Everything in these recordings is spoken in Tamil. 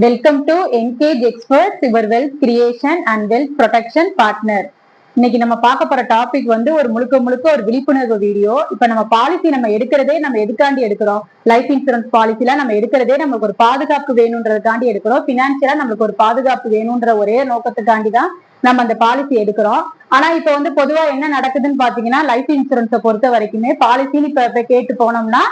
Welcome to engage experts your wealth creation and wealth protection partner. இன்னைக்கு நம்ம பார்க்க போற டாபிக் வந்து ஒரு முழுக்க ஒரு விழிப்புணர்வு வீடியோ. இப்ப நம்ம பாலிசி நம்ம எடுக்கிறதே நம்ம எதுக்காண்டி எடுக்கிறோம்? லைஃப் இன்சூரன்ஸ் பாலிசில நம்ம எடுக்கிறதே நமக்கு ஒரு பாதுகாப்பு வேணும்ன்றதுக்காண்டி எடுக்கிறோம். பினான்சியலா நம்மளுக்கு ஒரு பாதுகாப்பு வேணும்ன்ற ஒரே நோக்கத்துக்காண்டி தான் நம்ம அந்த பாலிசி எடுக்கிறோம். ஆனா இப்ப வந்து பொதுவா என்ன நடக்குதுன்னு பாத்தீங்கன்னா, லைஃப் இன்சூரன்ஸை பொறுத்த வரைக்குமே பாலிசின்னு இப்ப கேட்டு போனோம்னா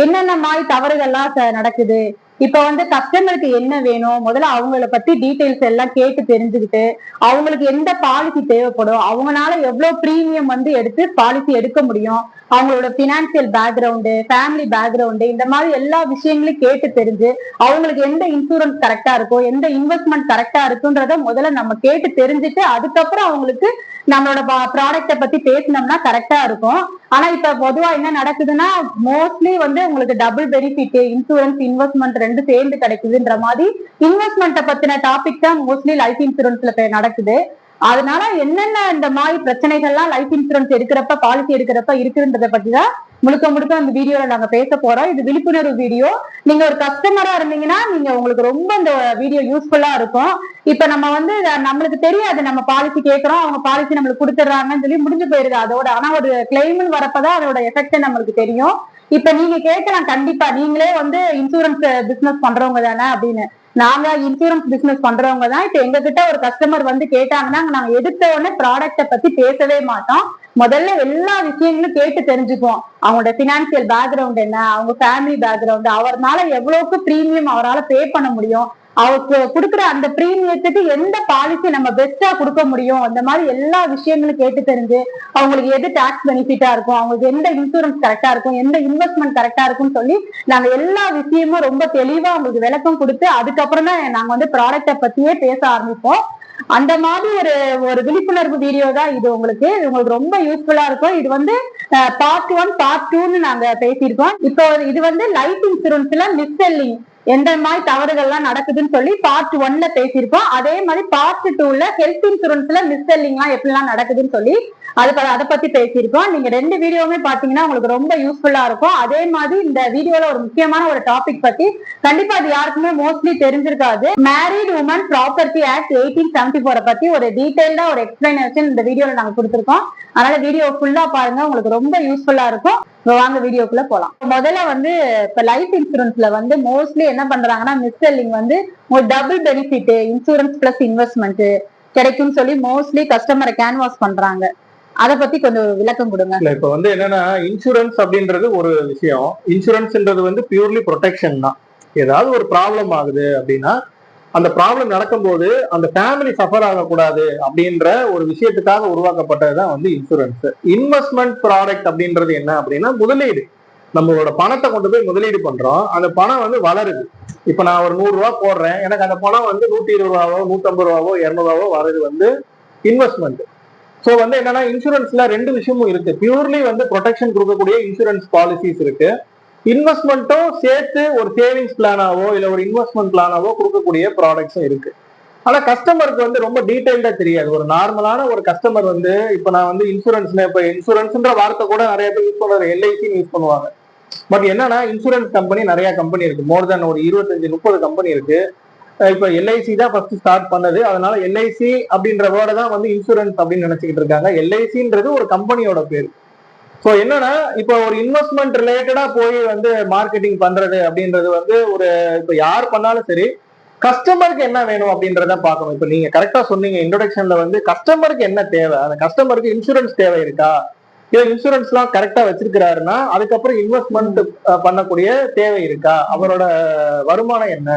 என்னென்ன மாதிரி தவறுகள்லாம் நடக்குது. இப்ப வந்து கஸ்டமருக்கு என்ன வேணும், முதல்ல அவங்கள பத்தி டீடைல்ஸ் எல்லாம் கேட்டு தெரிஞ்சுக்கிட்டு அவங்களுக்கு எந்த பாலிசி தேவைப்படும், அவங்களால எவ்வளவு பிரீமியம் வந்து எடுத்து பாலிசி எடுக்க முடியும், அவங்களோட பினான்சியல் பேக்ரவுண்டு, ஃபேமிலி பேக்ரவுண்டு, இந்த மாதிரி எல்லா விஷயங்களையும் கேட்டு தெரிஞ்சு அவங்களுக்கு எந்த இன்சூரன்ஸ் கரெக்டா இருக்கும், எந்த இன்வெஸ்ட்மெண்ட் கரெக்டா இருக்குன்றத முதல்ல நம்ம கேட்டு தெரிஞ்சுட்டு அதுக்கப்புறம் அவங்களுக்கு நம்மளோட ப்ராடக்ட பத்தி பேசினோம்னா கரெக்டா இருக்கும். ஆனா இப்ப பொதுவா என்ன நடக்குதுன்னா, மோஸ்ட்லி வந்து உங்களுக்கு டபுள் பெனிஃபிட் இன்சூரன்ஸ் இன்வெஸ்ட்மெண்ட் ரெண்டு சேர்ந்து கிடைக்குதுன்ற மாதிரி இன்வெஸ்ட்மெண்ட்டை பத்தின டாபிக் தான் மோஸ்ட்லி லைஃப் இன்சூரன்ஸ்ல நடக்குது. அதனால என்னென்ன இந்த மாதிரி பிரச்சனைகள்லாம் லைஃப் இன்சூரன்ஸ் எடுக்கிறப்ப பாலிசி எடுக்கிறப்ப இருக்குன்றத பத்தி தான் முழுக்க அந்த வீடியோல நாங்க பேச போறோம். இது விழிப்புணர்வு வீடியோ. நீங்க ஒரு கஸ்டமரா இருந்தீங்கன்னா நீங்க உங்களுக்கு ரொம்ப இந்த வீடியோ யூஸ்ஃபுல்லா இருக்கும். இப்ப நம்ம வந்து நம்மளுக்கு தெரியாது, நம்ம பாலிசி கேட்கிறோம், அவங்க பாலிசி நம்மளுக்கு கொடுத்துடுறாங்கன்னு சொல்லி முடிஞ்சு போயிருது அதோட. ஆனா ஒரு கிளைம்னு வரப்பதான் அதோட எஃபெக்ட் நம்மளுக்கு தெரியும். இப்ப நீங்க கேட்கலாம், கண்டிப்பா நீங்களே வந்து இன்சூரன்ஸ் பிசினஸ் பண்றவங்க தானே அப்படின்னு. நாங்க இன்சூரன்ஸ் பிசினஸ் பண்றவங்க தான். இப்ப எங்க கிட்ட ஒரு கஸ்டமர் வந்து கேட்டாங்கன்னா நாங்க எடுத்த உடனே ப்ராடக்ட பத்தி பேசவே மாட்டோம். முதல்ல எல்லா விஷயங்களும் கேட்டு தெரிஞ்சுக்குவோம். அவங்களோட பினான்சியல் பேக்ரவுண்ட் என்ன, அவங்க ஃபேமிலி பேக்ரவுண்ட், அவரால் எவ்வளவுக்கு பிரீமியம் அவரால் பே பண்ண முடியும், அவருக்கு கொடுக்குற அந்த பிரீமியத்துக்கு எந்த பாலிசி நம்ம பெஸ்டா கொடுக்க முடியும், அந்த மாதிரி எல்லா விஷயங்களும் கேட்டு தெரிஞ்சு அவங்களுக்கு எது டாக்ஸ் பெனிஃபிட்டா இருக்கும், அவங்களுக்கு எந்த இன்சூரன்ஸ் கரெக்டா இருக்கும், எந்த இன்வெஸ்ட்மெண்ட் கரெக்டா இருக்கும்னு சொல்லி நாங்க எல்லா விஷயமும் ரொம்ப தெளிவா அவங்களுக்கு விளக்கம் கொடுத்து அதுக்கப்புறம் தான் நாங்க வந்து ப்ராடக்ட பத்தியே பேச ஆரம்பிப்போம். அந்த மாதிரி ஒரு விழிப்புணர்வு வீடியோ தான் இது. உங்களுக்கு ரொம்ப யூஸ்ஃபுல்லா இருக்கும். இது வந்து பார்ட் 1 பார்ட் 2ன்னு நாங்க பேசியிருக்கோம். இப்போ இது வந்து லைஃப் இன்சூரன்ஸ்ல மிஸ் செல்லிங் எந்த மாதிரி தவறுகள்லாம் நடக்குதுன்னு சொல்லி பார்ட் 1ல பேசியிருக்கோம். அதே மாதிரி பார்ட் 2ல ஹெல்த் இன்சூரன்ஸ்ல மிஸ் செல்லிங்லாம் எப்படிலாம் நடக்குதுன்னு சொல்லி அதை பத்தி பேசியிருக்கோம். நீங்க ரெண்டு வீடியோவுமே பாத்தீங்கன்னா உங்களுக்கு ரொம்ப யூஸ்ஃபுல்லா இருக்கும். அதே மாதிரி இந்த வீடியோல ஒரு முக்கியமான ஒரு டாபிக் பத்தி கண்டிப்பா அது யாருக்குமே மோஸ்ட்லி தெரிஞ்சிருக்காது. மேரிட் உமன் ப்ராப்பர்ட்டி ஆக்ட் 1874 பத்தி ஒரு டீடைல்டா ஒரு எக்ஸ்பிளனேஷன் இந்த வீடியோல நாங்க கொடுத்திருக்கோம். அதனால வீடியோ ஃபுல்லா பாருங்க, உங்களுக்கு ரொம்ப யூஸ்ஃபுல்லா இருக்கும். வாங்க வீடியோக்குள்ள போலாம். முதல்ல வந்து இப்ப லைஃப் இன்சூரன்ஸ்ல வந்து மோஸ்ட்லி என்ன பண்றாங்கன்னா, மிஸ் செல்லிங் வந்து ஒரு double benefit insurance plus investment கிடைக்கும்னு சொல்லி மோஸ்ட்லி கஸ்டமரை கேன்வாஸ் பண்றாங்க. அதை பத்தி கொஞ்சம் விளக்கம் கொடுங்க. இப்ப வந்து என்னன்னா, இன்சூரன்ஸ் அப்படின்றது ஒரு விஷயம். இன்சூரன்ஸ்ன்றது வந்து பியூர்லி ப்ரொடெக்ஷன் தான். ஏதாவது ஒரு ப்ராப்ளம் ஆகுது அப்படின்னா அந்த ப்ராப்ளம் நடக்கும்போது அந்த ஃபேமிலி சஃபர் ஆகக்கூடாது அப்படின்ற ஒரு விஷயத்துக்காக உருவாக்கப்பட்டதுதான் வந்து இன்சூரன்ஸ். இன்வெஸ்ட்மெண்ட் ப்ராடக்ட் அப்படின்றது என்ன அப்படின்னா, முதலீடு. நம்மளோட பணத்தை கொண்டு போய் முதலீடு பண்றோம், அந்த பணம் வந்து வளருது. இப்ப நான் ஒரு 100 ரூபாய் போடுறேன், எனக்கு அந்த பணம் வந்து 120 ரூபாவோ 150 ரூபாவோ 200 ரூபாவோ வர்றது வந்து இன்வெஸ்ட்மெண்ட். ஸோ வந்து என்னன்னா, இன்சூரன்ஸ்ல ரெண்டு விஷயமும் இருக்கு. பியூர்லி வந்து ப்ரொடெக்ஷன் கொடுக்கக்கூடிய இன்சூரன்ஸ் பாலிசிஸ் இருக்கு. இன்வெஸ்ட்மெண்ட்டும் சேர்த்து ஒரு சேவிங்ஸ் பிளானாவோ இல்ல ஒரு இன்வெஸ்ட்மெண்ட் பிளானாவோ கொடுக்கக்கூடிய ப்ராடக்ட்ஸும் இருக்கு. ஆனா கஸ்டமருக்கு வந்து ரொம்ப டீடைல்டா தெரியாது. ஒரு நார்மலான ஒரு கஸ்டமர் வந்து இப்ப நான் வந்து இப்ப இன்சூரன்ஸ்ன்ற வார்த்தை கூட நிறைய பேர் யூஸ் பண்ணுவாங்க, எல்ஐசின்னு யூஸ் பண்ணுவாங்க. பட் என்னன்னா, இன்சூரன்ஸ் கம்பெனி நிறைய கம்பெனி இருக்கு, மோர் தென் ஒரு 25-30 கம்பெனி இருக்கு. இப்ப எல்ஐசி தான் ஃபர்ஸ்ட் ஸ்டார்ட் பண்ணது. அதனால எல்ஐசி அப்படின்ற வேர்டை தான் வந்து இன்சூரன்ஸ் அப்படின்னு நினைச்சுக்கிட்டு இருக்காங்க. எல்ஐசின்றது ஒரு கம்பெனியோட பேரு. ஸோ என்னன்னா, இப்போ ஒரு இன்வெஸ்ட்மெண்ட் ரிலேட்டடா போய் வந்து மார்க்கெட்டிங் பண்றது அப்படின்றது வந்து ஒரு இப்போ யார் பண்ணாலும் சரி, கஸ்டமருக்கு என்ன வேணும் அப்படின்றத பார்க்கணும். இப்போ நீங்க கரெக்டா சொன்னீங்க இன்ட்ரோடக்ஷன்ல வந்து கஸ்டமருக்கு என்ன தேவை, அந்த கஸ்டமருக்கு இன்சூரன்ஸ் தேவை இருக்கா, இல்ல இன்சூரன்ஸ் எல்லாம் கரெக்டா வச்சிருக்கிறாருன்னா அதுக்கப்புறம் இன்வெஸ்ட்மெண்ட் பண்ணக்கூடிய தேவை இருக்கா, அவரோட வருமானம் என்ன,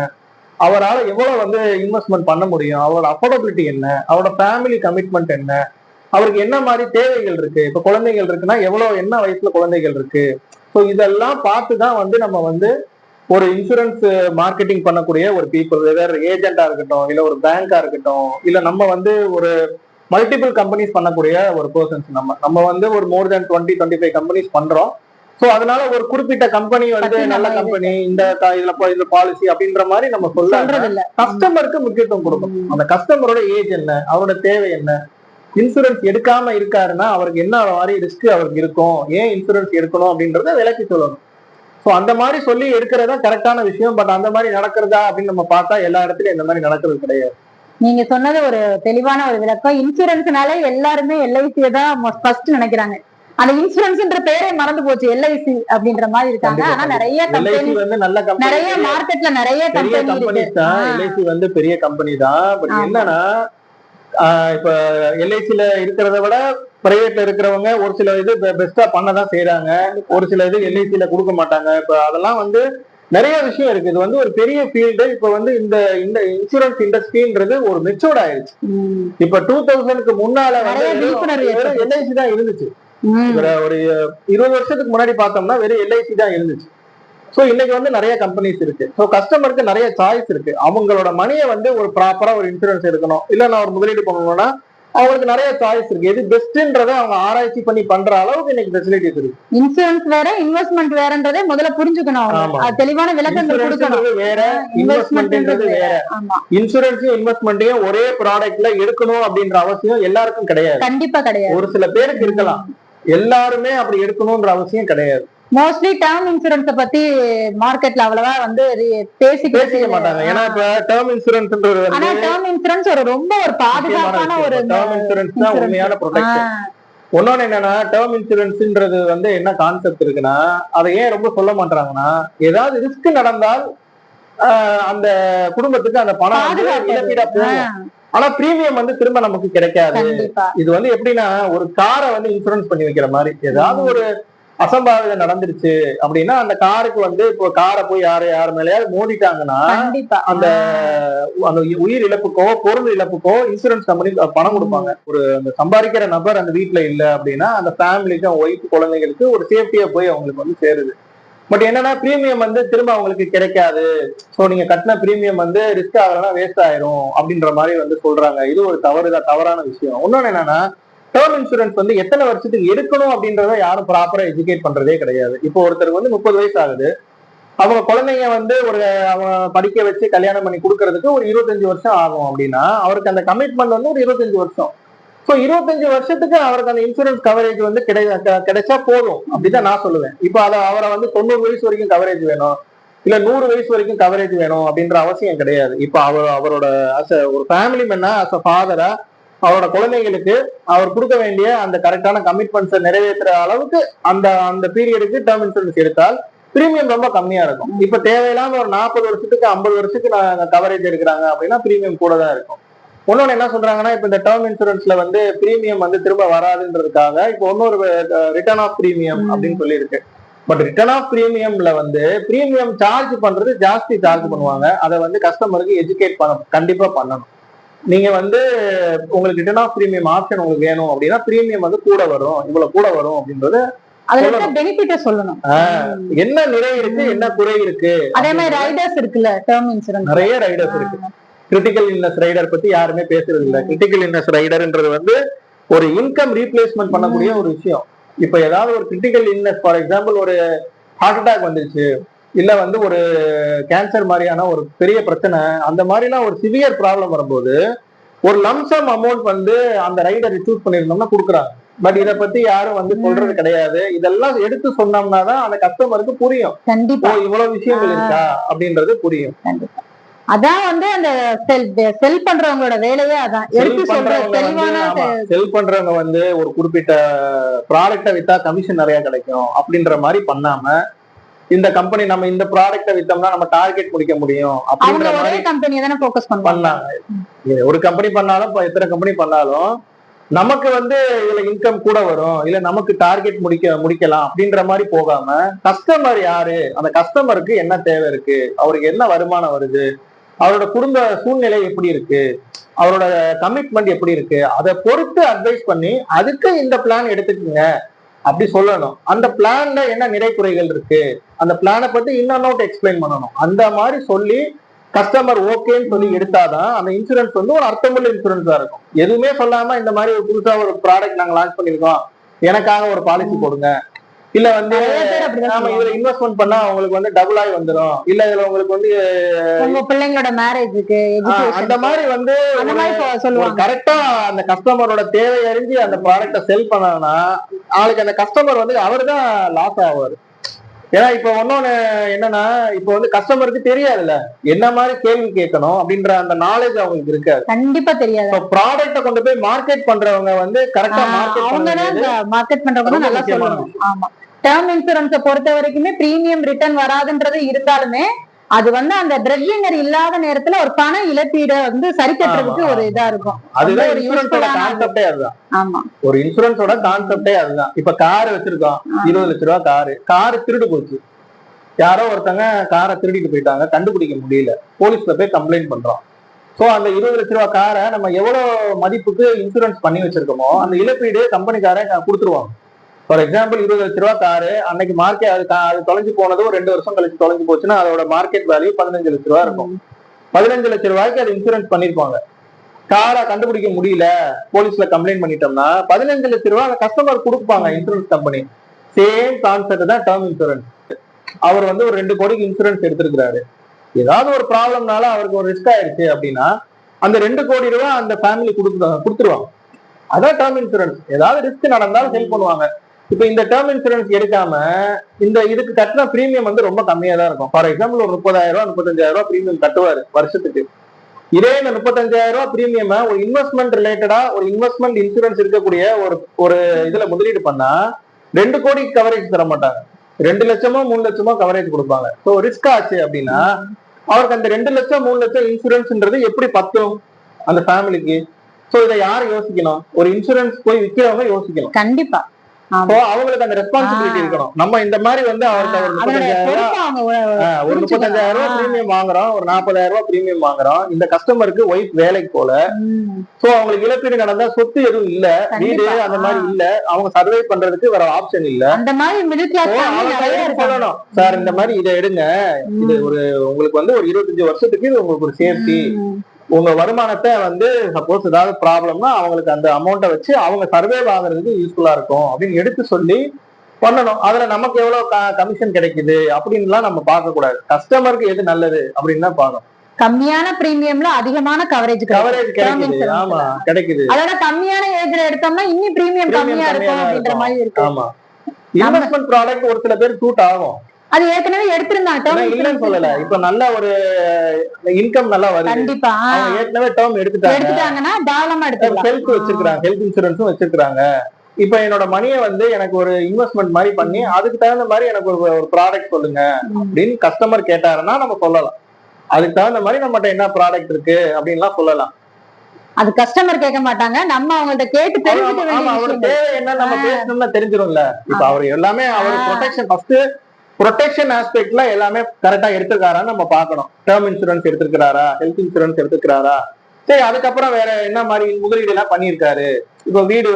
அவரால் எவ்வளவு வந்து இன்வெஸ்ட்மெண்ட் பண்ண முடியும், அவரோட அஃபோர்டபிலிட்டி என்ன, அவரோட ஃபேமிலி கமிட்மெண்ட் என்ன, அவருக்கு என்ன மாதிரி தேவைகள் இருக்கு, இப்ப குழந்தைகள் இருக்குன்னா எவ்வளவு என்ன வயசுல குழந்தைகள் இருக்கு. ஸோ இதெல்லாம் பார்த்துதான் வந்து நம்ம வந்து ஒரு இன்சூரன்ஸ் மார்க்கெட்டிங் பண்ணக்கூடிய ஒரு பீப்புள், வெதர் ஏஜென்டா இருக்கட்டும் இல்ல ஒரு பேங்கா இருக்கட்டும் இல்ல நம்ம வந்து ஒரு மல்டிபிள் கம்பெனிஸ் பண்ணக்கூடிய ஒரு பர்சன்ஸ், நம்ம வந்து ஒரு மோர் தென் 20-25 கம்பெனிஸ் பண்றோம். ஸோ அதனால ஒரு குறிப்பிட்ட கம்பெனி வந்து நல்ல கம்பெனி, இந்த இதுல பாலிசி அப்படின்ற மாதிரி நம்ம சொல்ல கஸ்டமருக்கு முக்கியத்துவம் கொடுக்கணும். அந்த கஸ்டமரோட ஏஜ் என்ன, அவரோட தேவை என்ன, இன்சூரன்ஸ் எடுக்காம இருக்காருன்னா அவருக்கு என்ன மாதிரி ரிஸ்க் அவருக்கு இருக்கும், ஏன் இன்சூரன்ஸ் எடுக்கணும் அப்படின்றத விளக்கி சொல்லணும். சோ அந்த மாதிரி சொல்லி எடுக்கிறதா கரெக்டான விஷயம். பட் அந்த மாதிரி நடக்கிறதா அப்படின்னு நம்ம பார்த்தா எல்லா இடத்துலயும் இந்த மாதிரி நடக்கிறது கிடையாது. நீங்க சொன்னது ஒரு தெளிவான ஒரு விளக்கம். இன்சூரன்ஸ்னாலே எல்லாருமே எல்ஐசியை தான் ஃபர்ஸ்ட் நினைக்கிறாங்க. அந்த இன்சூரன்ஸ்ன்ற பேரே மறந்து போச்சு, எல்ஐசி அப்படின்ற மாதிரி இருக்காங்க. ஆனா நிறைய எல்ஐசி வந்து நல்ல கம்பெனி, நிறைய மார்க்கெட்ல நிறைய கம்பெனி தான். எல்ஐசி வந்து பெரிய கம்பெனி தான். பட் என்னன்னா இப்ப எல்ஐசில இருக்கிறத விட பிரைவேட்ல இருக்கிறவங்க ஒரு சில இது பெஸ்டா பண்ணதான் செய்யறாங்க. ஒரு சில இது எல்ஐசில கொடுக்க மாட்டாங்க. இப்ப அதெல்லாம் வந்து நிறைய விஷயம் இருக்கு. இது வந்து ஒரு பெரிய ஃபீல்டு. இப்ப வந்து இந்த இந்த இன்சூரன்ஸ் இண்டஸ்ட்ரின்றது ஒரு மெச்சூர்ட் ஆயிடுச்சு. இப்ப 2000க்கு முன்னால வந்து எல்ஐசி தான் இருந்துச்சு. ஒரு 20 வருஷத்துக்கு முன்னாடி பார்த்தோம்னா வெறும் எல்ஐசி தான் இருந்துச்சு. சோ இன்னைக்கு வந்து நிறைய கம்பெனிஸ் இருக்கு. சோ கஸ்டமருக்கு நிறைய சாய்ஸ் இருக்கு. அவங்களோட மணியை வந்து ஒரு ப்ராப்பரா ஒரு இன்சூரன்ஸ் எடுக்கணும், இல்ல நான் ஒரு முதலீடு பண்ணணும்னா அவங்களுக்கு நிறைய சாய்ஸ் இருக்கு. எது பெஸ்ட்ன்றதை அவங்க ஆராய்ச்சி பண்ணி பண்ற அளவுக்கு இன்னைக்கு ஃபெசிலிட்டிஸ் இருக்கு. இன்சூரன்ஸ் வேற, இன்வெஸ்ட்மெண்ட் வேறன்றதை முதல்ல புரிஞ்சுக்கணும். தெளிவான விளக்கங்கள் கொடுக்கணும். வேற, இன்வெஸ்ட்மெண்ட்ன்றது வேற. இன்சூரன்ஸையும் இன்வெஸ்ட்மெண்ட்டையும் ஒரே ப்ராடக்ட்ல எடுக்கணும் அப்படின்ற அவசியம் எல்லாருக்கும் கிடையாது. கண்டிப்பா கிடையாது. ஒரு சில பேருக்கு இருக்கலாம், எல்லாருமே அப்படி எடுக்கணும்ன்ற அவசியம் கிடையாது. மோஸ்ட்லி டேர்ம் இன்சூரன்ஸ் பத்தி மார்க்கெட்ல அவ்வளவா வந்து பேசிக்க மாட்டாங்க. ஏன்னா இப்ப டேர்ம் இன்சூரன்ஸ்ன்றது ஆனா டேர்ம் இன்சூரன்ஸ் ஒரு ரொம்ப ஒரு பாதுகாப்பான ஒரு டேர்ம் இன்சூரன்ஸ் தான் உண்மையான ப்ரொடெக்ஷன். ஒன்னொன்னு என்னன்னா, டேர்ம் இன்சூரன்ஸ்ன்றது வந்து என்ன கான்செப்ட் இருக்குன்னா, அதை ஏன் ரொம்ப சொல்ல மாட்டாங்கன்னா, ஏதாவது ரிஸ்க் நடந்தால் அந்த குடும்பத்துக்கு அந்த பணம் இழப்பீடா போகும். ஆனா பிரீமியம் வந்து திரும்ப நமக்கு கிடைக்காது. இது வந்து எப்படின்னா, ஒரு காரை வந்து இன்சூரன்ஸ் பண்ணி வைக்கிற மாதிரி. ஏதாவது ஒரு அசம்பாவிதம் நடந்துருச்சு அப்படின்னா அந்த காருக்கு வந்து இப்போ காரை போய் யார் மேலேயாவது மோதிட்டாங்கன்னா அந்த அந்த உயிர் இழப்புக்கோ பொருள் இழப்புக்கோ இன்சூரன்ஸ் கம்பெனி பணம் கொடுப்பாங்க. ஒரு அந்த சம்பாதிக்கிற நபர் அந்த வீட்டுல இல்ல அப்படின்னா அந்த ஃபேமிலிக்கு, அவங்க ஒய்ஃப், குழந்தைகளுக்கு ஒரு சேஃப்டியா போய் அவங்களுக்கு வந்து சேருது. பட் என்னன்னா பிரீமியம் வந்து திரும்ப அவங்களுக்கு கிடைக்காது. சோ நீங்க கட்டின பிரீமியம் வந்து ரிஸ்க் ஆகலன்னா வேஸ்ட் ஆயிரும் அப்படின்ற மாதிரி வந்து சொல்றாங்க. இது ஒரு தவறான விஷயம். இன்னொன்னு என்னன்னா, டேர்ம் இன்சூரன்ஸ் வந்து எத்தனை வருஷத்துக்கு எடுக்கணும் அப்படின்றத யாரும் ப்ராப்பரா எஜுகேட் பண்றதே கிடையாது. இப்போ ஒருத்தருக்கு வந்து 30 வயசு ஆகுது, அவங்க குழந்தைங்க வந்து அவங்க படிக்க வச்சு கல்யாணம் பண்ணி கொடுக்கறதுக்கு ஒரு 25 வருஷம் ஆகும் அப்படின்னா அவருக்கு அந்த கமிட்மெண்ட் வந்து ஒரு 25 வருஷம். சோ 25 வருஷத்துக்கு அவருக்கு அந்த இன்சூரன்ஸ் கவரேஜ் வந்து கிடைச்சா போதும் அப்படிதான் நான் சொல்லுவேன். இப்போ அவரை வந்து 90 வயசு வரைக்கும் கவரேஜ் வேணும், இல்ல 100 வயசு வரைக்கும் கவரேஜ் வேணும் அப்படின்ற அவசியம் கிடையாது. இப்போ அவரோட ஒரு ஃபேமிலி மேனா, அஸ் அ ஃபாதரா, அவரோட குழந்தைங்களுக்கு அவர் கொடுக்க வேண்டிய அந்த கரெக்டான கமிட்மெண்ட்ஸை நிறைவேற்றுற அளவுக்கு அந்த அந்த பீரியடுக்கு டேர்ம் இன்சூரன்ஸ் எடுத்தால் பிரீமியம் ரொம்ப கம்மியா இருக்கும். இப்ப தேவையில்லாம ஒரு 40 வருஷத்துக்கு 50 வருஷத்துக்கு கவரேஜ் எடுக்கிறாங்க அப்படின்னா பிரீமியம் கூட தான் இருக்கும். இன்னொன்னு என்ன சொல்றாங்கன்னா, இப்ப இந்த டேர்ம் இன்சூரன்ஸ்ல வந்து பிரீமியம் வந்து திரும்ப வராதுன்றதுக்காக இப்போ இன்னொரு ரிட்டர்ன் ஆஃப் பிரீமியம் அப்படின்னு சொல்லி இருக்கு. பட் ரிட்டர்ன் ஆஃப் பிரீமியம்ல வந்து பிரீமியம் சார்ஜ் பண்றது ஜாஸ்தி சார்ஜ் பண்ணுவாங்க. அதை வந்து கஸ்டமருக்கு எஜுகேட் கண்டிப்பா பண்ணணும். நீங்க வந்து உங்களுக்கு ரிட்டர்ன் ஆஃப் பிரீமியம் ஆப்ஷன் உங்களுக்கு வேணும் அப்படின்னா பிரீமியம் வந்து கூட வரும், இவ்வளவு கூட வரும் அப்படின்றது சொல்லணும். என்ன நிறை இருக்கு, என்ன குறை இருக்கு. அதே மாதிரி ரைடர்ஸ் இருக்குல்ல, டேர்ம் இன்சூரன்ஸ் நிறைய ரைடர்ஸ் இருக்கு. கிரிட்டிக்கல் இல்னஸ் ரைடர் பத்தி யாருமே பேசுறது இல்ல. கிரிட்டிக்கல் இல்னஸ் ரைடர்ன்றது வந்து ஒரு இன்கம் ரீப்ளேஸ்மெண்ட் பண்ணக்கூடிய ஒரு விஷயம். இப்ப ஏதாவது ஒரு கிரிட்டிக்கல் இல்னஸ், ஃபார் எக்ஸாம்பிள் ஒரு ஹார்ட் அட்டாக் வந்துருச்சு, இல்ல வந்து ஒரு கேன்சர் மாதிரியான ஒரு பெரிய பிரச்சனை, அந்த மாதிரிலாம் ஒரு சிவியர் ப்ராப்ளம் வரும்போது ஒரு லம்சம் அமௌண்ட் வந்து அந்த ரைடர் சூஸ் பண்ணிருந்தோம்னா கொடுக்குறாங்க. பட் இத பத்தி யாரும் வந்து சொல்றது கிடையாது. இதெல்லாம் எடுத்து சொன்னோம்னா தான் அந்த கஸ்டமருக்கு புரியும், கண்டிப்பா இவ்வளவு விஷயங்கள் இருக்கா அப்படின்றது புரியும். கண்டிப்பா அதான் வந்து அந்த செல் பண்றவங்களோட வேலையே அதான். செல் பண்றவங்க வந்து ஒரு குறிப்பிட்ட ப்ராடக்ட வித்தா கமிஷன் நிறைய கிடைக்கும் அப்படின்ற மாதிரி பண்ணாம, இந்த கம்பெனி நம்ம இந்த ப்ராடக்ட வித்தோம்னா நம்ம டார்கெட் முடிக்க முடியும் அப்படின்ற மாதிரி கம்பெனி தான ஃபோக்கஸ் பண்ணாங்க. ஒரு கம்பெனி பண்ணாலும் எத்தனை கம்பெனி பண்ணாலும் நமக்கு வந்து இதுல இன்கம் கூட வரும், இல்ல நமக்கு டார்கெட் முடிக்கலாம் அப்படின்ற மாதிரி போகாம, கஸ்டமர் யாரு, அந்த கஸ்டமருக்கு என்ன தேவை இருக்கு, அவருக்கு என்ன வருமானம் வருது, அவரோட குடும்ப சூழ்நிலை எப்படி இருக்கு, அவரோட கமிட்மெண்ட் எப்படி இருக்கு, அதை பொறுத்து அட்வைஸ் பண்ணி அதுக்கு இந்த பிளான் எடுத்துக்கோங்க அப்படி சொல்லணும். அந்த பிளான்ல என்ன நிறை குறைகள் இருக்கு, அந்த பிளானை பத்தி இன்னொன்னு எக்ஸ்பிளைன் பண்ணணும். அந்த மாதிரி சொல்லி கஸ்டமர் ஓகேன்னு சொல்லி எடுத்தாதான் அந்த இன்சூரன்ஸ் வந்து ஒரு அர்த்தமுள்ள இன்சூரன்ஸா இருக்கும். எதுவுமே சொல்லாம இந்த மாதிரி ஒரு புதுசா ஒரு ப்ராடக்ட் நாங்க லான்ச் பண்ணிருக்கோம், எனக்காக ஒரு பாலிசி போடுங்க, இல்ல வந்து நாம இதுல இன்வெஸ்ட்மெண்ட் பண்ணா உங்களுக்கு வந்து டபுள் ஆகி வந்துடும், இல்ல இதுல உங்களுக்கு வந்து உங்க பிள்ளைங்களோட மேரேஜுக்கு அந்த மாதிரி வந்து கரெக்டா அந்த கஸ்டமரோட தேவை அறிஞ்சு அந்த ப்ராடக்ட செல் பண்ணாங்கன்னா நாளைக்கு அந்த கஸ்டமர் வந்து அவரு தான் லாஸ் ஆவாரு. ஏன்னா இப்ப ஒன்னொன்னு என்னன்னா, இப்ப வந்து கஸ்டமருக்கு தெரியாதுல்ல என்ன மாதிரி கேள்வி கேட்கணும் அப்படின்ற அந்த நாலேஜ் அவங்களுக்கு இருக்காது. கண்டிப்பா தெரியாது. ப்ராடக்ட கொண்டு போய் மார்க்கெட் பண்றவங்க வந்து கரெக்டா மார்க்கெட் அவங்கதான் மார்க்கெட் பண்றவங்க நல்லா சொல்லணும். ஆமா, டேர்ம் இன்சூரன்ஸை பொறுத்த வரைக்குமே பிரீமியம் ரிட்டர்ன் வராதுன்றது இருந்தாலுமே அது வந்து அந்த பிரெட்வினர் இல்லாத நேரத்துல ஒரு பண இழப்பீடை வந்து சரி கட்டுறதுக்கு ஒரு இதா இருக்கும். அதுதான் ஒரு இன்சூரன்ஸோட கான்செப்டே அதுதான். ஆமா, ஒரு இன்சூரன்ஸோட கான்செப்டே அதுதான். இப்ப கார் வச்சிருக்கோம், 20 லட்ச ரூபா காரு திருடு போச்சு. யாரோ ஒருத்தங்க காரை திருடிட்டு போயிட்டாங்க, கண்டுபிடிக்க முடியல, போலீஸ்ல போய் கம்ப்ளைண்ட் பண்றோம். சோ அந்த 20 லட்ச ரூபா காரை நம்ம எவ்வளவு மதிப்புக்கு இன்சூரன்ஸ் பண்ணி வச்சிருக்கோமோ அந்த இழப்பீடு கம்பெனிக்காரன் கொடுத்துருவாங்க. ஃபார் எக்ஸாம்பிள் 20 லட்ச ரூபா காரு அன்னைக்கு மார்க்கெட் அது தொலைஞ்சு போனது ஒரு 2 வருஷம் கழிச்சு தொலைஞ்சு போச்சுன்னா அதோட மார்க்கெட் வேல்யூ 15 லட்ச ரூபா இருக்கும். 15 லட்ச ரூபாய்க்கு அது இன்சூரன்ஸ் பண்ணிருப்பாங்க. காரை கண்டுபிடிக்க முடியல, போலீஸ்ல கம்ப்ளைண்ட் பண்ணிட்டோம்னா 15 லட்ச ரூபாய் அந்த கஸ்டமர் கொடுப்பாங்க இன்சூரன்ஸ் கம்பெனி. சேம் கான்செப்ட் தான் டேர்ம் இன்சூரன்ஸ். அவர் வந்து ஒரு 2 கோடிக்கு இன்சூரன்ஸ் எடுத்திருக்கிறாரு. ஏதாவது ஒரு ப்ராப்ளம்னால அவருக்கு ஒரு ரிஸ்க் ஆயிடுச்சு அப்படின்னா அந்த 2 கோடி ரூபாய் அந்த ஃபேமிலி கொடுத்துருவாங்க. அதான் டேர்ம் இன்சூரன்ஸ். ஏதாவது ரிஸ்க் நடந்தாலும் ஹெல்ப் பண்ணுவாங்க. இப்ப இந்த டேர்ம் இன்சூரன்ஸ் எடுக்காம இந்த இதுக்கு கட்டின பிரீமியம் வந்து ரொம்ப கம்மியா தான் இருக்கும். ஃபார் எக்ஸாம்பிள் ஒரு 30,000 ரூபாய் 35,000 ரூபாய் பிரீமியம் கட்டுவாரு வருஷத்துக்கு. இதே இந்த 35,000 ரூபாய் பிரீமியம் ஒரு இன்வெஸ்ட்மெண்ட் ரிலேட்டடா ஒரு இன்வெஸ்ட்மெண்ட் இன்சூரன்ஸ் இருக்கக்கூடிய ஒரு இதுல முதலீடு பண்ணா 2 கோடி கவரேஜ் தர மாட்டாங்க, 2 லட்சமோ 3 லட்சமோ கவரேஜ் கொடுப்பாங்க. ஸோ ரிஸ்க் ஆச்சு அப்படின்னா அவருக்கு அந்த 2 லட்சம் 3 லட்சம் இன்சூரன்ஸ்ன்றது எப்படி பத்தும் அந்த ஃபேமிலிக்கு? சோ இதை யாரு யோசிக்கணும்? ஒரு இன்சூரன்ஸ் போய் விற்கிறவங்க யோசிக்கணும். கண்டிப்பா அவங்களுக்கு அந்த ரெஸ்பான்சிபிலிட்டி இருக்கணும். நம்ம இந்த மாதிரி வந்து அவருக்கு ஒரு 35,000 ரூபாய் பிரீமியம் வாங்குறோம், ஒரு 40,000 ரூபாய் பிரீமியம் வாங்குறோம். இந்த கஸ்டமருக்கு ஒய்ஃப் வேலைக்கு போல, சோ அவங்களுக்கு இழப்பீடு நடந்தா சொத்து எதுவும் இல்ல, வீடு அந்த மாதிரி இல்ல, அவங்க சர்வை பண்றதுக்கு வேற ஆப்ஷன் இல்ல. அந்த மாதிரி மிடில் கிளாஸ் சொல்லணும், சார் இந்த மாதிரி இதை எடுங்க, இது ஒரு உங்களுக்கு வந்து ஒரு 25 வருஷத்துக்கு இது உங்களுக்கு ஒரு சேஃப்டி. உங்க வருமானத்தை வந்து சப்போஸ் ஏதாவது ப்ராப்ளம்னா அவங்களுக்கு அந்த அமௌண்ட்டை வச்சு அவங்க சர்வே ஆகுறதுக்கு யூஸ்ஃபுல்லா இருக்கும் அப்படின்னு எடுத்து சொல்லி பண்ணணும். அதுல நமக்கு எவ்வளவு கமிஷன் கிடைக்குது அப்படின்லாம் நம்ம பார்க்க கூடாது. கஸ்டமருக்கு எது நல்லது அப்படின்னு தான் பார்க்கணும். கம்மியான பிரீமியம்ல அதிகமான கவரேஜ் கிடைக்குது. ஆமா, கிடைக்குது. அதோட கம்மியான ஏஜ்ல எடுத்தோம்னா இன்னும் பிரீமியம் கம்மியா இருக்கும் அப்படின்ற மாதிரி இருக்கும். ஆமா, இன்வெஸ்ட்மெண்ட் ப்ராடக்ட் ஒரு சில பேர் சூட் ஆகும். அது ஏற்கனவே எடுத்திருந்தாங்க, இல்லன்னு சொல்லல. இப்ப நல்ல ஒரு இன்கம் நல்லா வருது, கண்டிப்பா ஏற்கனவே டேர்ம் எடுத்துட்டாங்கன்னா தாராளமா எடுத்துக்கலாம். ஹெல்த் வச்சிருக்காங்க, ஹெல்த் இன்சூரன்ஸும் வச்சிருக்காங்க. இப்ப என்னோட மணியை வந்து எனக்கு ஒரு இன்வெஸ்ட்மெண்ட் மாதிரி பண்ணி அதுக்கு தகுந்த மாதிரி எனக்கு ஒரு ப்ராடக்ட் சொல்லுங்க அப்படின்னு கஸ்டமர் கேட்டாருன்னா நம்ம சொல்லலாம். அதுக்கு தகுந்த மாதிரி நம்மகிட்ட என்ன ப்ராடக்ட் இருக்கு அப்படின்லாம் சொல்லலாம். அது கஸ்டமர் கேட்க மாட்டாங்க, நம்ம அவங்கள்ட்ட கேட்டு தெரிஞ்சுக்க. அவருக்கு தேவை என்ன நம்ம பேசணும்னா தெரிஞ்சிடும்ல. இப்ப அவர் எல்லாமே அவர் ப்ரொடெக்ஷன் ஃபர்ஸ்ட் ப்ரொடெக்ஷன் ஆஸ்பெக்ட்ல எல்லாமே கரெக்டா எடுத்துருக்காரான்னு நம்ம பார்க்கணும். டேர்ம் இன்சூரன்ஸ் எடுத்துக்கிறாரா, ஹெல்த் இன்சூரன்ஸ் எடுத்துக்கிறாரா, சரி அதுக்கப்புறம் வேற என்ன மாதிரி முதலீடு எல்லாம் பண்ணியிருக்காரு, இப்போ வீடு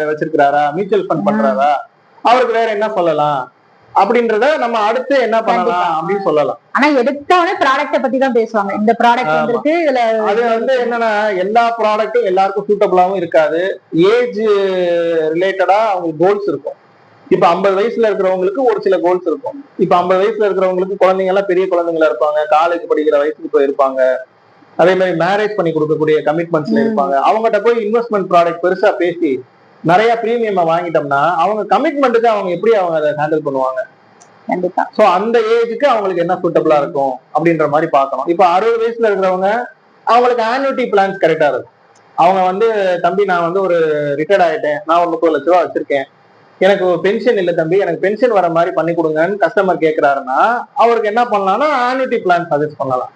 வச்சிருக்கிறாரா, மியூச்சுவல் ஃபண்ட் பண்றாரா, அவருக்கு வேற என்ன சொல்லலாம் அப்படின்றத நம்ம அடுத்து என்ன பண்ணலாம் அப்படின்னு சொல்லலாம். ஆனா எடுத்தவனே ப்ராடக்ட பத்தி தான் பேசுவாங்க. இந்த ப்ராடக்ட் இருக்கு, இதுல அது வந்து என்னன்னா எல்லா ப்ராடக்ட்டும் எல்லாருக்கும் சூட்டபிளாவும் இருக்காது. ஏஜ் ரிலேட்டடா அவங்களுக்கு கோல்ஸ் இருக்கும். இப்ப 50 வயசுல இருக்கிறவங்களுக்கு ஒரு சில கோல்ஸ் இருக்கும். இப்ப 50 வயசுல இருக்கிறவங்களுக்கு குழந்தைங்க எல்லாம் பெரிய குழந்தைங்களா இருப்பாங்க, காலேஜ் படிக்கிற வயசுக்கு போயிருப்பாங்க, அதே மாதிரி மேரேஜ் பண்ணி கொடுக்கக்கூடிய கமிட்மெண்ட்ஸ்ல இருப்பாங்க. அவங்ககிட்ட போய் இன்வெஸ்ட்மெண்ட் ப்ராடக்ட் பெருசா பேசி நிறைய பிரீமியம் வாங்கிட்டோம்னா அவங்க கமிட்மெண்ட்டுக்கு அவங்க எப்படி அவங்க அதை ஹேண்டில் பண்ணுவாங்க? கண்டிப்பா. சோ அந்த ஏஜுக்கு அவங்களுக்கு என்ன சூட்டபிளா இருக்கும் அப்படின்ற மாதிரி பார்க்கணும். இப்ப 60 வயசுல இருக்கிறவங்க அவங்களுக்கு ஆன்யூட்டி பிளான்ஸ் கரெக்டா இருக்கும். அவங்க வந்து தம்பி நான் வந்து ஒரு ரிட்டையர்ட் ஆயிட்டேன், நான் ஒரு 30 லட்ச ரூபா வச்சிருக்கேன், எனக்கு பென்ஷன் இல்ல தம்பி, எனக்கு பென்ஷன் வர மாதிரி பண்ணி கொடுங்கன்னு கஸ்டமர் கேட்கிறாருன்னா அவருக்கு என்ன பண்ணலாம்னா ஆன்யூட்டி பிளான் சஜஸ்ட் பண்ணலாம்.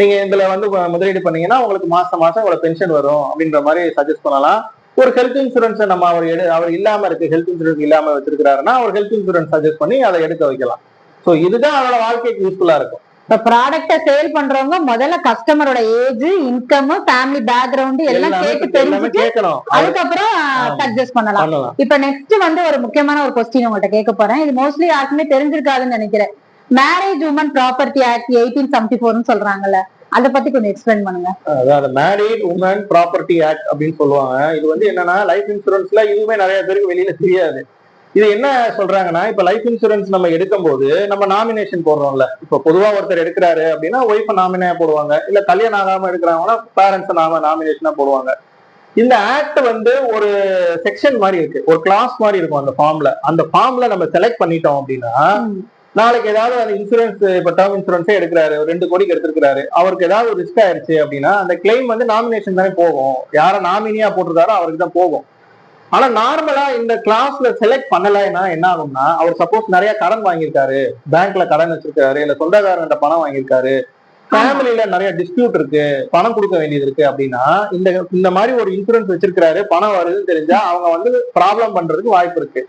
நீங்க இதுல வந்து முதலீடு பண்ணீங்கன்னா உங்களுக்கு மாசம் மாசம் இவ்வளவு பென்ஷன் வரும் அப்படின்ற மாதிரி சஜஸ்ட் பண்ணலாம். ஒரு ஹெல்த் இன்சூரன்ஸ் நம்ம அவர் இல்லாம இருக்கு, ஹெல்த் இன்சூரன்ஸ் இல்லாம வச்சிருக்காருன்னா அவர் ஹெல்த் இன்சூரன்ஸ் சஜஸ்ட் பண்ணி அதை எடுக்க வைக்கலாம். சோ இதுதான் அவரோட வாழ்க்கைக்கு யூஸ்ஃபுல்லா இருக்கும். இப்ப ப்ராடக்ட சேல் பண்றவங்க முதல்ல கஸ்டமரோட ஏஜ், இன்கம், ஃபேமிலி பேக்ரவுண்ட் எல்லாம் கேட்டு தெரிஞ்சுக்கணும், அதுக்கப்புறம் சஜஸ்ட் பண்ணலாம். இப்ப நெக்ஸ்ட் வந்து ஒரு முக்கியமான ஒரு கொஸ்டின் உங்கள்கிட்ட கேட்க போறேன். இது மோஸ்ட்லி யாருக்குமே தெரிஞ்சிருக்காதுன்னு நினைக்கிறேன். மேரேஜ் உமன் ப்ராப்பர்ட்டி ஆக்ட் 1874 சொல்றாங்கல்ல, அதை பத்தி கொஞ்சம் எக்ஸ்பிளைன் பண்ணுங்க. அதாவது மேரிட் உமன் ப்ராப்பர்ட்டி ஆக்ட் அப்படின்னு சொல்லுவாங்க. இது வந்து என்னன்னா லைஃப் இன்சூரன்ஸ்ல இதுவுமே நிறைய பேருக்கு வெளியில தெரியாது. இது என்ன சொல்றாங்கன்னா இப்ப லைஃப் இன்சூரன்ஸ் நம்ம எடுக்கும் போது நம்ம நாமினேஷன் போடுறோம்ல. இப்ப பொதுவா ஒருத்தர் எடுக்கிறாரு அப்படின்னா ஒய்ஃபை நாமினே போடுவாங்க, இல்ல கல்யாணம் ஆகாம எடுக்கிறாங்கன்னா பேரண்ட்ஸ் நாமினேஷனா போடுவாங்க. இந்த ஆக்ட் வந்து ஒரு செக்ஷன் மாதிரி இருக்கு, ஒரு கிளாஸ் மாதிரி இருக்கும் அந்த ஃபார்ம்ல. அந்த ஃபார்ம்ல நம்ம செலக்ட் பண்ணிட்டோம் அப்படின்னா நாளைக்கு ஏதாவது அந்த இன்சூரன்ஸ் இப்ப டேர்ம் இன்சூரன்ஸே எடுக்கிறாரு, 2 கோடிக்கு எடுத்திருக்காரு, அவருக்கு ஏதாவது ஒரு ரிஸ்க் ஆயிருச்சு அப்படின்னா அந்த கிளைம் வந்து நாமினேஷன் தானே போகும், யார நாமினியா போட்டிருக்காரோ அவருக்கு தான் போகும். ஆனா நார்மலா இந்த கிளாஸ்ல செலக்ட் பண்ணலைன்னா என்ன ஆகும்னா, அவர் சப்போஸ் நிறைய கடன் வாங்கியிருக்காரு, பேங்க்ல கடன் வச்சிருக்காரு, இல்ல சொந்தக்காரங்கிட்ட பணம் வாங்கியிருக்காரு, ஃபேமிலியில நிறைய டிஸ்பியூட் இருக்கு, பணம் கொடுக்க வேண்டியது இருக்கு அப்படின்னா, இந்த இந்த மாதிரி ஒரு இன்சூரன்ஸ் வச்சிருக்காரு, பணம் வருதுன்னு தெரிஞ்சா அவங்க வந்து ப்ராப்ளம் பண்றதுக்கு வாய்ப்பு இருக்கு.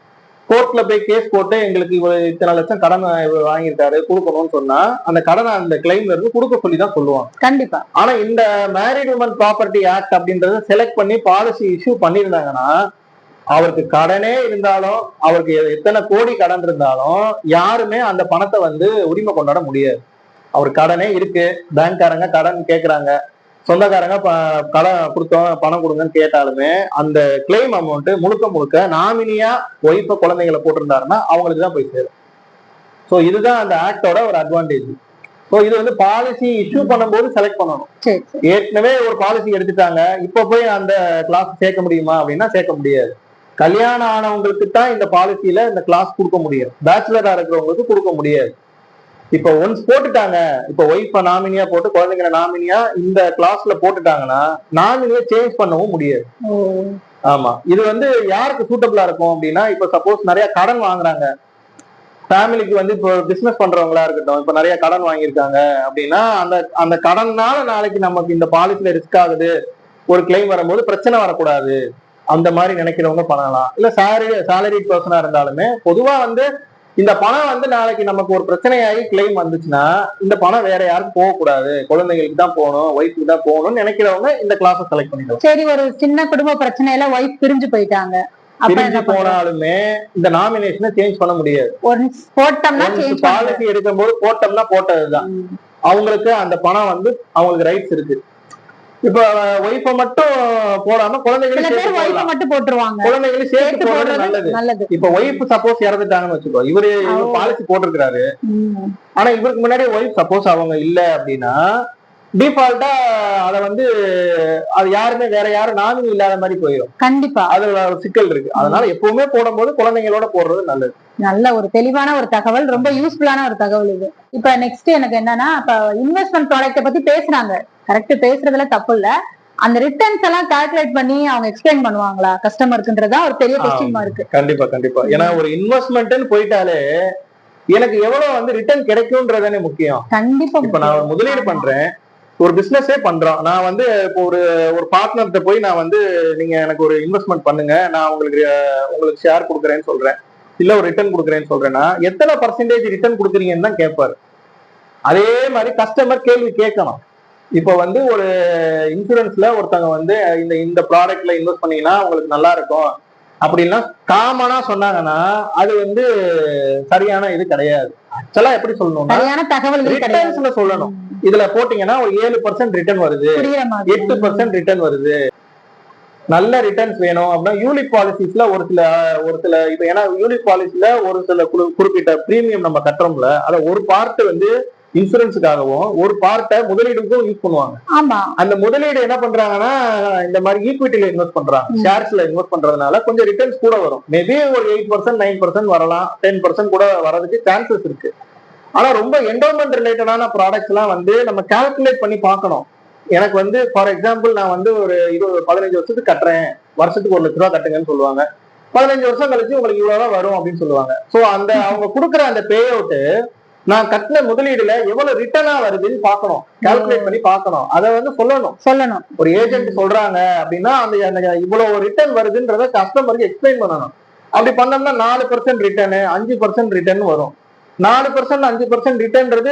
கோர்ட்ல போய் கேஸ் போட்டு எங்களுக்கு இத்தனை லட்சம் கடன் வாங்கியிருக்காரு கொடுக்கணும்னு சொன்னா அந்த கடனை அந்த கிளைம்ல இருந்து கொடுக்க சொல்லி தான் சொல்லுவாங்க. கண்டிப்பா. ஆனா இந்த மேரிட் உமன் ப்ராப்பர்ட்டி ஆக்ட் அப்படின்றத செலக்ட் பண்ணி பாலிசி இஷ்யூ பண்ணியிருந்தாங்கன்னா, அவருக்கு கடனே இருந்தாலும், அவருக்கு எத்தனை கோடி கடன் இருந்தாலும் யாருமே அந்த பணத்தை வந்து உரிமை கொண்டாட முடியாது. அவர் கடனே இருக்கு, பேங்க்காரங்க கடன் கேட்கறாங்க, சொந்தக்காரங்க கடன் கொடுத்தோம் பணம் கொடுங்கன்னு கேட்டாலுமே அந்த கிளைம் அமௌண்ட் முழுக்க முழுக்க நாமினியா ஒய்ஃப குழந்தைகளை போட்டிருந்தாருன்னா அவங்களுக்கு தான் போய் சேரும். ஸோ இதுதான் அந்த ஆக்டோட ஒரு அட்வான்டேஜ். ஸோ இது வந்து பாலிசி இஷ்யூ பண்ணும்போது செலக்ட் பண்ணணும். ஏற்கனவே ஒரு பாலிசி எடுத்துட்டாங்க, இப்ப போய் அந்த கிளாஸ் சேர்க்க முடியுமா அப்படின்னா சேர்க்க முடியாது. கல்யாணம் ஆனவங்களுக்கு தான் இந்த பாலிசியில இந்த கிளாஸ் கொடுக்க முடியும், பேச்சுலரா இருக்கிறவங்களுக்கு கொடுக்க முடியாது. இப்ப ஒன்ஸ் போட்டுட்டாங்க, இப்ப ஒய்ஃப நாமினியா போட்டு குழந்தைங்களை நாமினியா இந்த கிளாஸ்ல போட்டுட்டாங்கன்னா நாமினியை சேஞ்ச் பண்ணவும் முடியாது. ஆமா, இது வந்து யாருக்கு சூட்டபிளா இருக்கும் அப்படின்னா, இப்ப சப்போஸ் நிறைய கடன் வாங்குறாங்க, ஃபேமிலிக்கு வந்து இப்போ பிசினஸ் பண்றவங்களா இருக்கட்டும், இப்ப நிறைய கடன் வாங்கியிருக்காங்க அப்படின்னா அந்த அந்த கடன்னால நாளைக்கு நமக்கு இந்த பாலிசில ரிஸ்க் ஆகுது, ஒரு கிளைம் வரும்போது பிரச்சனை வரக்கூடாது, அந்த மாதிரி நினைக்கிறவங்க பண்ணலாம். இல்ல சேலரி பர்சனா இருந்தாலுமே பொதுவா வந்து இந்த பணம் வந்து நாளைக்கு நமக்கு ஒரு பிரச்சனையாகி கிளைம் வந்துச்சுன்னா இந்த பணம் வேற யாருக்கும் போகக்கூடாது, குழந்தைங்களுக்கு தான் போகணும், ஒய்ஃபுக்கு தான் போகணும்னு நினைக்கிறவங்க இந்த கிளாஸை செலக்ட் பண்ணிடுவோம். சரி, ஒரு சின்ன குடும்ப பிரச்சனையில ஒய்ஃப் பிரிஞ்சு போயிட்டாங்க, பிரிஞ்சு போனாலுமே இந்த நாமினேஷனை சேஞ்ச் பண்ண முடியாது. பாலிசி எடுக்கும் போது போட்டோம்னா போட்டதுதான், அவங்களுக்கு அந்த பணம் வந்து அவங்களுக்கு ரைட்ஸ் இருக்கு. இப்ப ஒய்ஃப மட்டும் போடாம குழந்தைகளும் மட்டும் போட்டுருவாங்க, குழந்தைகளும் சேர்த்து போடுறது நல்லது. இப்ப ஒய்ஃப் சப்போஸ் இறந்துட்டாங்கன்னு வச்சுக்கோ, இவரு பாலிசி போட்டிருக்கிறாரு, ஆனா இவருக்கு முன்னாடி ஒய்ஃப் சப்போஸ் அவங்க இல்ல அப்படின்னா டிஃபால்ட்டா அதை வந்து அது யாருமே வேற யாரும் நாமினி இல்லாத மாதிரி போயிடும். கண்டிப்பா அதுல ஒரு சிக்கல் இருக்கு. அதனால எப்பவுமே போடும்போது குழந்தைங்களோட போடுறது நல்லது. நல்ல ஒரு தெளிவான ஒரு தகவல், ரொம்ப யூஸ்ஃபுல்லான ஒரு தகவல் இது. இப்ப நெக்ஸ்ட் எனக்கு என்னன்னா, இப்ப இன்வெஸ்ட்மெண்ட் ப்ராடக்ட்டை பத்தி பேசுறாங்க, கரெக்ட், பேசுறதுல தப்பு இல்ல. அந்த ரிட்டர்ன்ஸ் எல்லாம் கால்குலேட் பண்ணி அவங்க எக்ஸ்பிளைன் பண்ணுவாங்களா கஸ்டமருக்குன்றதா ஒரு பெரிய கொஸ்டின் மார்க். கண்டிப்பா கண்டிப்பா. ஏன்னா ஒரு இன்வெஸ்ட்மெண்ட்னு போயிட்டாலே எனக்கு எவ்வளவு வந்து ரிட்டர்ன் கிடைக்கும்ன்றதானே முக்கியம். கண்டிப்பா. இப்ப நான் முதலீடு பண்றேன், ஒரு பிசினஸே பண்றோம், நான் வந்து இப்போ ஒரு பார்ட்னர்கிட்ட போய் நான் வந்து நீங்க எனக்கு ஒரு இன்வெஸ்ட்மெண்ட் பண்ணுங்க, நான் உங்களுக்கு ஷேர் கொடுக்குறேன்னு சொல்றேன், இல்ல ஒரு ரிட்டர்ன் கொடுக்குறேன்னு சொல்றேன்னா எத்தனை பர்சன்டேஜ் ரிட்டர்ன் கொடுக்குறீங்கன்னு தான் கேட்பாரு. அதே மாதிரி கஸ்டமர் கேள்வி கேட்கணும். இப்ப வந்து ஒரு இன்சூரன்ஸ்ல ஒருத்தவங்க வந்து இந்த ப்ராடக்ட்ல இன்வெஸ்ட் பண்ணீங்கன்னா உங்களுக்கு நல்லா இருக்கும் அப்படின்னா காமனா சொன்னாங்கன்னா அது வந்து சரியான இது கிடையாது. ஆக்சுவலா எப்படி சொல்லணும்னா சொல்லணும், இதுல போட்டீங்கன்னா ஒரு 7% ரிட்டர்ன் வருது, 8% ரிட்டர்ன் வருது, நல்ல ரிட்டர்ன்ஸ் வேணும் அப்படின்னா யூனிட் பாலிசிஸ்ல ஒரு சில இப்ப ஏன்னா யூனிட் பாலிசில ஒரு சில குறிப்பிட்ட பிரீமியம் நம்ம கட்டுறோம்ல, அத ஒரு பார்ட் வந்து இன்சூரன்ஸுக்காகவும் ஒரு பார்ட்டை முதலீடுக்கும் யூஸ் பண்ணுவாங்க. ஆமா, அந்த முதலீடு என்ன பண்றாங்கன்னா இந்த மாதிரி ஈக்விட்டில இன்வெஸ்ட் பண்றாங்க, ஷேர்ஸ்ல இன்வெஸ்ட் பண்றதுனால கொஞ்சம் ரிட்டர்ன்ஸ் கூட வரும். மேபி ஒரு 8% 9% வரலாம், 10% கூட வரதுக்கு சான்சஸ் இருக்கு. ஆனா ரொம்ப என்டோமெண்ட் ரிலேட்டடான ப்ராடக்ட்ஸ் எல்லாம் வந்து நம்ம கால்குலேட் பண்ணி பார்க்கணும். எனக்கு வந்து ஃபார் எக்ஸாம்பிள் நான் வந்து ஒரு 15 வருஷத்துக்கு கட்டுறேன், வருஷத்துக்கு 1 லட்ச ரூபா கட்டுங்கன்னு சொல்லுவாங்க, 15 வருஷம் கழிச்சு உங்களுக்கு இவ்வளவுதான் வரும் அப்படின்னு சொல்லுவாங்க. சோ அந்த அவங்க கொடுக்குற அந்த பே அவுட் நான் கட்டின முதலீடுல எவ்வளவு ரிட்டர்னா வருதுன்னு பாக்கணும், கால்குலேட் பண்ணி பாக்கணும், அதை வந்து சொல்லணும். ஒரு ஏஜென்ட் சொல்றாங்க அப்படின்னா அந்த இவ்வளவு ரிட்டர்ன் வருதுன்றத கஸ்டமருக்கு எக்ஸ்பிளைன் பண்ணணும். அப்படி பண்ணோம்னா 4% ரிட்டர்னு 5% ரிட்டர்ன் வரும். 4% 5% ரிட்டர்ன்றது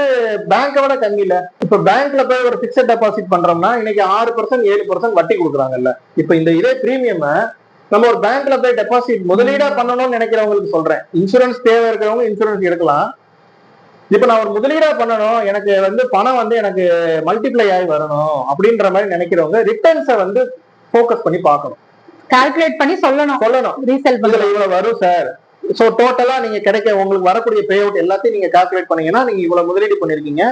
பேங்கை விட கம்மி இல்ல. இப்ப பேங்க்ல போய் ஒரு பிக்சட் டெபாசிட் பண்றோம்னா இன்னைக்கு 6% 7% வட்டி கொடுக்குறாங்கல்ல. இப்ப இந்த இதே பிரீமியம் நம்ம ஒரு பேங்க்ல போய் டெபாசிட் முதலீடா பண்ணணும்னு நினைக்கிறவங்களுக்கு சொல்றேன், இன்சூரன்ஸ் தேவை இருக்கிறவங்க இன்சூரன்ஸ் எடுக்கலாம். இப்ப நான் ஒரு முதலீடா பண்ணணும், எனக்கு வந்து பணம் வந்து எனக்கு மல்டிப்ளை ஆகி வரணும் அப்படின்ற மாதிரி நினைக்கிறவங்க ரிட்டர்ன்ஸை வந்து ஃபோக்கஸ் பண்ணி பார்க்கணும், கால்குலேட் பண்ணி சொல்லணும் ரீசேல் பண்ணல இவ்வளவு வரும் சார். சோ டோட்டலா நீங்க உங்களுக்கு வரக்கூடிய பே அவுட் எல்லாத்தையும் நீங்க கால்குலேட் பண்ணீங்கன்னா நீங்க இவ்வளவு முதலீடு பண்ணிருக்கீங்க,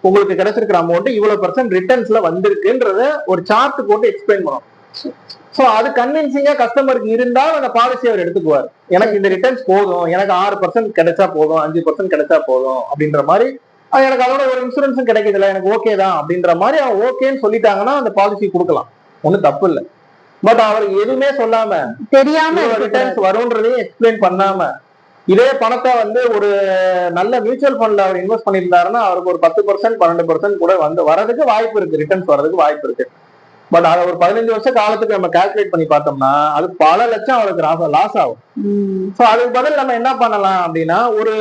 உங்களுக்கு கிடைச்சிருக்கிற அமௌண்ட் இவ்வளவு % ரிட்டர்ன்ஸ்ல வந்திருக்குன்றத ஒரு சார்ட் போட்டு எக்ஸ்பிளைன் பண்ணணும். சோ அது கன்வின்சிங்கா கஸ்டமருக்கு இருந்தா அந்த பாலிசி அவர் எடுத்துக்குவார். எனக்கு இந்த ரிட்டர்ன்ஸ் போதும், எனக்கு 6% கிடைச்சா போதும், 5% கிடைச்சா போதும் அப்படின்ற மாதிரி, எனக்கு அதோட ஒரு இன்சூரன்ஸும் கிடைக்குதுல்ல, எனக்கு ஓகே தான் அப்படின்ற மாதிரி அவன் ஓகேன்னு சொல்லிட்டாங்கன்னா அந்த பாலிசி கொடுக்கலாம், ஒன்றும் தப்பு இல்லை. பட் அவர் எதுவுமே சொல்லாம தெரியாம ரிட்டர்ன்ஸ் வரும்ன்றதையும் எக்ஸ்பிளைன் பண்ணாம இதே பணத்தை வந்து ஒரு நல்ல மியூச்சுவல் ஃபண்ட்ல அவர் இன்வெஸ்ட் பண்ணியிருந்தாருன்னா அவருக்கு ஒரு 10% 12% கூட வந்து வரதுக்கு வாய்ப்பு இருக்கு, ரிட்டர்ன்ஸ் வரதுக்கு வாய்ப்பு இருக்கு. பட் அதை ஒரு 15 வருஷ காலத்துக்கு நம்ம கால்குலேட் பண்ணி பார்த்தோம்னா அது பல லட்சம் அவருக்கு லாஸ் ஆகும். ஸோ அதுக்கு பதில் நம்ம என்ன பண்ணலாம் அப்படின்னா, ஒரு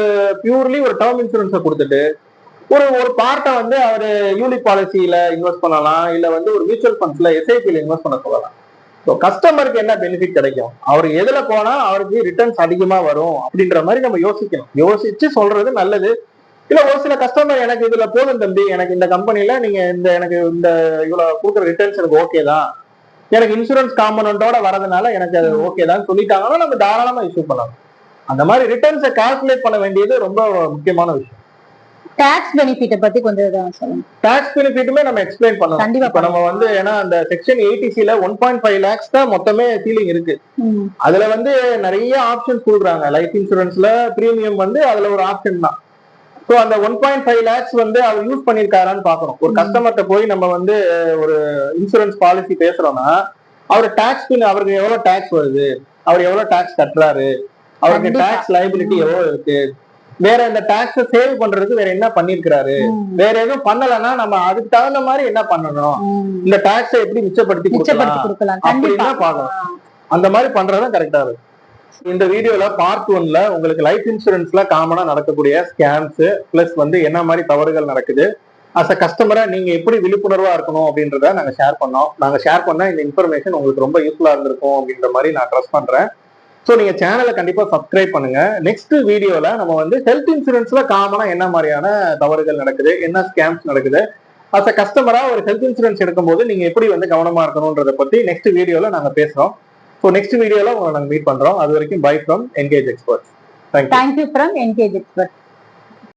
பியூர்லி ஒரு டேர்ம் இன்சூரன்ஸை கொடுத்துட்டு ஒரு ஒரு பார்ட்டை வந்து அவர் யூனிட் பாலிசியில இன்வெஸ்ட் பண்ணலாம், இல்ல வந்து ஒரு மியூச்சுவல் ஃபண்ட்ஸ்ல எஸ்ஐபியில இன்வெஸ்ட் பண்ண சொல்லலாம். ஸோ கஸ்டமருக்கு என்ன பெனிஃபிட் கிடைக்கும், அவர் எதுல போனா அவருக்கு ரிட்டர்ன்ஸ் அதிகமா வரும் அப்படின்ற மாதிரி நம்ம யோசிக்கணும். யோசிச்சு சொல்றது நல்லது. இல்ல ஒரு சில கஸ்டமர் எனக்கு இதுல போதும் தம்பி, எனக்கு இந்த கம்பெனில நீங்க எனக்கு இந்த இவ்வளவு கொடுக்குற ரிட்டர்ன்ஸ் எனக்கு ஓகே தான், எனக்கு இன்சூரன்ஸ் காம்பனண்டோட வரதுனால எனக்கு அது ஓகே தான் சொல்லிட்டாங்கன்னா நம்ம தாராளமா இஷ்யூ பண்ணலாம். அந்த மாதிரி ரிட்டர்ன்ஸை கால்குலேட் பண்ண வேண்டியது ரொம்ப முக்கியமான விஷயம். டாக்ஸ் பெனிஃபிட் பத்தி கொஞ்சம் சொல்லுங்க. டாக்ஸ் பெனிஃபிட்டுமே நம்ம எக்ஸ்பிளைன் பண்ணலாம். கண்டிப்பா இப்ப நம்ம வந்து ஏன்னா அந்த செக்ஷன் 80C 1.5 lakhs தான் மொத்தமே சீலிங் இருக்கு. அதுல வந்து நிறைய ஆப்ஷன்ஸ் கொடுக்குறாங்க. லைஃப் இன்சூரன்ஸ்ல பிரீமியம் வந்து அதுல ஒரு ஆப்ஷன் தான். ஸோ அந்த 1.5 lakhs வந்து அவர் யூஸ் பண்ணிருக்காரான்னு பாக்கணும். ஒரு கஸ்டமர்கிட்ட போய் நம்ம வந்து ஒரு இன்சூரன்ஸ் பாலிசி பேசுறோம்னா அவர் டாக்ஸ் அவருக்கு எவ்வளவு டாக்ஸ் வருது, அவர் எவ்வளவு டாக்ஸ் கட்டுறாரு, அவருக்கு டாக்ஸ் லைபிலிட்டி எவ்வளவு இருக்கு, வேற இந்த டாக்ஸ சேவ் பண்றதுக்கு வேற என்ன பண்ணிருக்காரு, வேற எதுவும் பண்ணலன்னா நம்ம அதுக்கு தகுந்த மாதிரி என்ன பண்ணணும், இந்த டாக்ஸை எப்படி மிச்சப்படுத்தி கொடுக்கலாம் அப்படின்னு பாக்கலாம். அந்த மாதிரி பண்றதுதான் கரெக்டா இருக்கு. இந்த வீடியோல பார்ட் 1ல உங்களுக்கு லைஃப் இன்சூரன்ஸ்ல காமனா நடக்கக்கூடிய ஸ்கேம்ஸ் பிளஸ் வந்து என்ன மாதிரி தவறுகள் நடக்குது, அஸ் அ கஸ்டமரா நீங்க எப்படி விழிப்புணர்வா இருக்கணும் அப்படின்றத நாங்க ஷேர் பண்ணோம். நாங்க ஷேர் பண்ண இந்த இன்ஃபர்மேஷன் உங்களுக்கு ரொம்ப யூஸ்ஃபுல்லா இருந்திருக்கும் அப்படின்ற மாதிரி நான் ட்ரஸ்ட் பண்றேன். ஸோ நீங்க சேனலை கண்டிப்பா சப்ஸ்கிரைப் பண்ணுங்க. நெக்ஸ்ட் வீடியோல நம்ம வந்து ஹெல்த் இன்சூரன்ஸ்ல காமனா என்ன மாதிரியான தவறுகள் நடக்குது, என்ன ஸ்கேம்ஸ் நடக்குது, அஸ் அ கஸ்டமரா ஒரு ஹெல்த் இன்சூரன்ஸ் எடுக்கும்போது நீங்க எப்படி வந்து கவனமா இருக்கணும்ன்றத பத்தி நெக்ஸ்ட் வீடியோல நாங்க பேசுறோம். ஸோ நெக்ஸ்ட் வீடியோல உங்களை நாங்க மீட் பண்றோம். அது வரைக்கும் by from engage experts. Thank you from engage experts.